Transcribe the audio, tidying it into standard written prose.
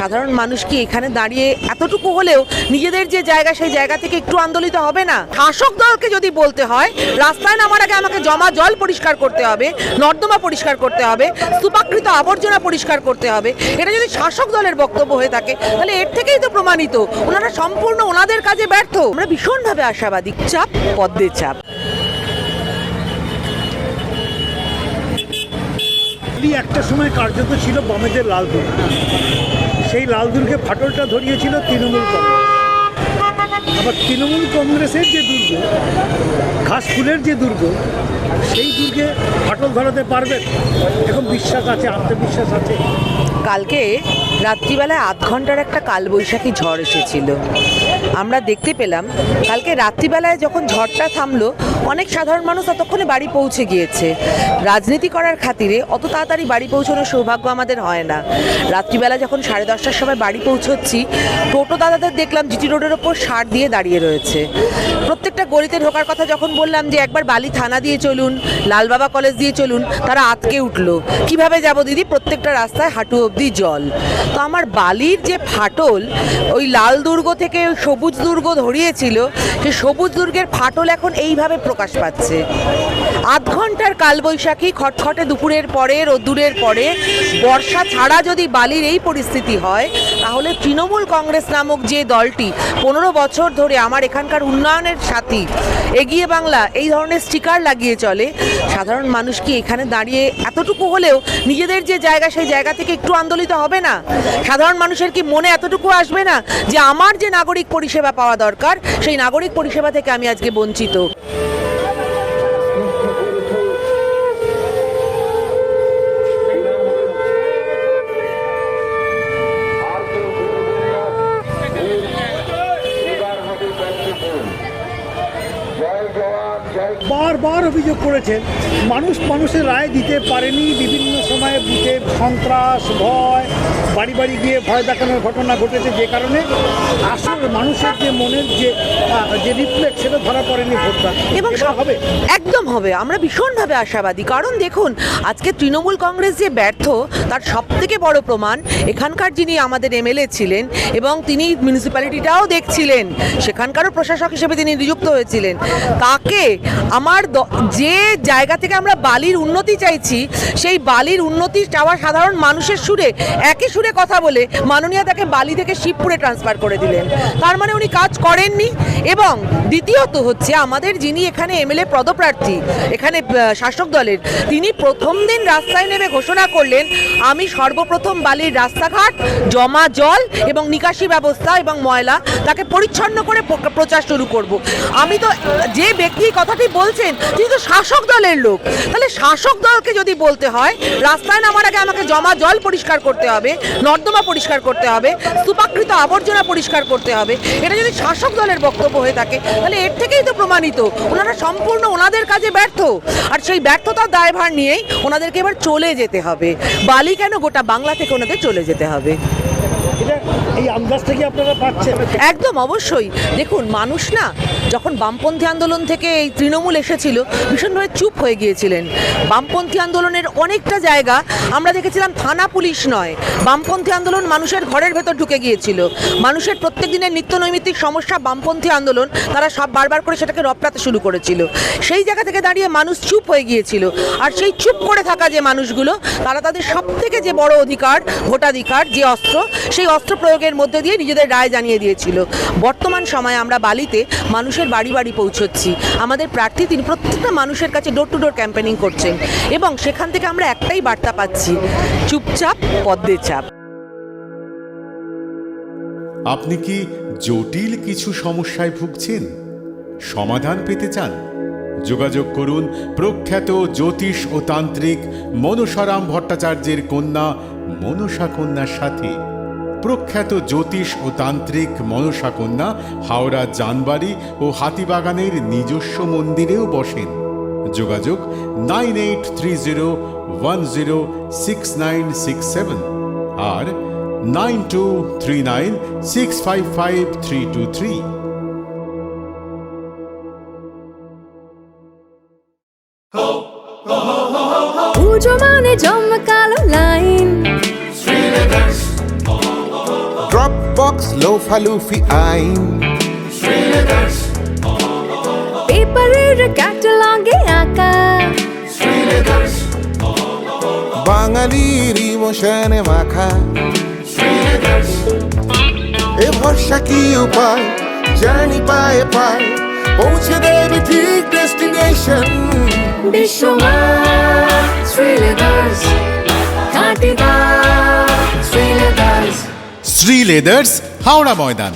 সাধারণ মানুষ কি এখানে দাঁড়িয়ে এতটুকু হলেও নিজেদের যে জায়গা সেই জায়গা থেকে একটু আন্দোলিত হবে না? শাসক দলকে যদি বলতে হয় রাস্তায় নামার আগে আমাকে জমা জল পরিষ্কার করতে হবে, নর্দমা পরিষ্কার করতে হবে, স্তূপাকৃত আবর্জনা পরিষ্কার করতে হবে, এটা যদি শাসক দলের বক্তব্য হয়ে থাকে তাহলে এর থেকেই তো প্রমাণিত ওনারা সম্পূর্ণ ওনাদের কাজে ব্যর্থ। আমরা ভীষণভাবে আশাবাদী। চাপ, পদ্মের চাপ। একটা সময় কার্যত ছিল বামেদের লাল দুর্গ, সেই লাল দুর্গে ফাটলটা ধরিয়েছিল তৃণমূল কংগ্রেস। আবার তৃণমূল কংগ্রেসের যে দুর্গ, ঘাসফুলের যে দুর্গ, সেই দুর্গে ফাটল ধরাতে পারবেন এখন বিশ্বাস আছে, আত্মবিশ্বাস আছে। কালকে রাত্রিবেলায় আধ ঘন্টার একটা কালবৈশাখী ঝড় এসেছিল। আমরা দেখতে পেলাম কালকে রাত্রিবেলায় যখন ঝড়টা থামলো অনেক সাধারণ মানুষ ততক্ষণে বাড়ি পৌঁছে গিয়েছে। রাজনীতি করার খাতিরে অত তাড়াতাড়ি বাড়ি পৌঁছানোর সৌভাগ্য আমাদের হয় না। রাত্রিবেলা যখন 10:30টার সময় বাড়ি পৌঁছচ্ছি, টোটো দাদাদের দেখলাম জিটি রোডের ওপর সার দিয়ে দাঁড়িয়ে রয়েছে। প্রত্যেকটা গলিতে ঢোকার কথা যখন বললাম যে একবার বালি থানা দিয়ে চলুন, লালবাবা কলেজ দিয়ে চলুন, তারা আটকে উঠলো। কিভাবে যাব দিদি? প্রত্যেকটা রাস্তায় হাঁটু অবধি জল। তো আমার বালির যে ফাটল ওই লাল দুর্গ থেকে ওই সবুজ দুর্গ ধরিয়েছিল, সেই সবুজ দুর্গের ফাটল এখন এইভাবে প্রকাশ পাচ্ছে। আধ ঘন্টার কালবৈশাখী, খটখটে দুপুরের পরে, রোদ্দুরের পরে, বর্ষা ছাড়া যদি বালির এই পরিস্থিতি হয় তাহলে তৃণমূল কংগ্রেস নামক যে দলটি 15 বছর ধরে আমার এখানকার উন্নয়নের সাথী, এগিয়ে বাংলা এই ধরনের স্টিকার লাগিয়ে চলে, সাধারণ মানুষ কি এখানে দাঁড়িয়ে এতটুকু হলেও নিজেদের যে জায়গা সেই জায়গা থেকে একটু আন্দোলিত হবে না? সাধারণ মানুষের কি মনে এতটুকু আসবে না যে আমার যে নাগরিক পরিষেবা পাওয়া দরকার সেই নাগরিক পরিষেবা থেকে আমি আজকে বঞ্চিত? বারবার অভিযোগ করেছেন মানুষের রায় দিতে পারেনি। বিভিন্ন সময়ে বুথে সন্ত্রাস, ভয়, বাড়ি বাড়ি গিয়ে ভয় দেখানোর ঘটনা ঘটেছে, যে কারণে আসলে মানুষের যে মনের যে রিফ্লেক্ট সেটা ধরা পড়েনি ভোটটা। এবং হবে, একদম হবে। আমরা ভীষণভাবে আশাবাদী। কারণ দেখুন, আজকে তৃণমূল কংগ্রেস যে ব্যর্থ তার সবথেকে বড় প্রমাণ এখানকার যিনি আমাদের এমএলএ ছিলেন এবং তিনি মিউনিসিপ্যালিটিটাও দেখছিলেন, সেখানকারও প্রশাসক হিসেবে তিনি নিযুক্ত হয়েছিলেন, তাকে আমার যে জায়গা থেকে আমরা বালির উন্নতি চাইছি সেই বালির উন্নতি চাওয়া সাধারণ মানুষের সুরে, একই সুরে কথা বলে মাননীয় তাকে বালি থেকে শিবপুরে ট্রান্সফার করে দিলেন। তার মানে উনি কাজ করেননি। এবং দ্বিতীয়ত হচ্ছে আমাদের যিনি এখানে এমএলএ পদপ্রার্থী এখানে শাসক দলের, তিনি প্রথম দিন রাস্তায় নেমে ঘোষণা করলেন আমি সর্বপ্রথম বালির রাস্তাঘাট, জমা জল এবং নিকাশি ব্যবস্থা এবং ময়লা তাকে পরিচ্ছন্ন করে প্রচার শুরু করব। আমি তো যে ব্যক্তি কথাটি বলছেন তিনি তো শাসক দলের লোক। তাহলে শাসক দলকে যদি বলতে হয় রাস্তায় নামার আগে আমাকে জমা জল পরিষ্কার করতে হবে, নর্দমা পরিষ্কার করতে হবে, স্তূপাকৃত আবর্জনা পরিষ্কার করতে হবে, এটা যদি শাসক দলের বক্তব্য হয়ে থাকে তাহলে এর থেকেই তো প্রমাণিত ওনারা সম্পূর্ণ ওনাদের কাজে ব্যর্থ। আর সেই ব্যর্থতার দায়ভার নিয়েই ওনাদেরকে এবার চলে যেতে হবে। বালি কেন, গোটা বাংলা থেকে ওনাদের চলে যেতে হবে। এই আন্দাজটা কি আপনারা পাচ্ছেন? একদম অবশ্যই। দেখুন, মানুষ না যখন বামপন্থী আন্দোলন থেকে এই তৃণমূল এসেছিল ভীষণভাবে চুপ হয়ে গিয়েছিলেন। বামপন্থী আন্দোলনের অনেকটা জায়গা আমরা দেখেছিলাম থানা পুলিশ নয়, বামপন্থী আন্দোলন মানুষের ঘরের ভেতর ঢুকে গিয়েছিল। মানুষের প্রত্যেক দিনের নিত্য নৈমিত্তিক সমস্যা বামপন্থী আন্দোলন তারা সব বারবার করে সেটাকে রপ্রাতে শুরু করেছিল। সেই জায়গা থেকে দাঁড়িয়ে মানুষ চুপ হয়ে গিয়েছিল। আর সেই চুপ করে থাকা যে মানুষগুলো তারা তাদের সব থেকে যে বড় অধিকার, ভোটাধিকার, যে অস্ত্র, সেই অস্ত্র প্রয়োগের মধ্যে দিয়ে নিজেদের রায় জানিয়ে দিয়েছিল। বর্তমান সময়ে আমরা বালিতে মানুষের বাড়ি বাড়ি পৌঁছচ্ছি। আমাদের প্রার্থী তিনি প্রত্যেকটা মানুষের কাছে ডোর টু ডোর ক্যাম্পেনিং করছেন এবং সেখান থেকে আমরা একটাই বার্তা পাচ্ছি, চুপচাপ, পদ্মের চাপ। আপনি কি জটিল কিছু সমস্যায় ভুগছেন? সমাধান পেতে চান? যোগাযোগ করুন প্রখ্যাত জ্যোতিষ ও তান্ত্রিক মনসারাম ভট্টাচার্যের কন্যা মনসা কন্যার সাথে। প্রখ্যাত জ্যোতিষ ও তান্ত্রিক মনসা কন্যা হাওড়া জানবাড়ি ও হাতিবাগানের নিজস্ব মন্দিরেও বসেন। যোগাযোগ 9830106967 আর 9239655323। পুজো মানে জমকালো লাইন, বক্স লোফা লুফি আইন। পেপারের ক্যাটালগে আঁকা বাঙালির ইমোশনে মাখা। এ ভরসা কি উপায়, জার্নি পায়ে পায় পৌঁছে দেবে ঠিক ডেস্টিনেশন। বিশ্বমান শ্রীলেদার্স কাটিদার শ্রীলেদার্স। শ্রী লেদার্স, হাওড়া ময়দান।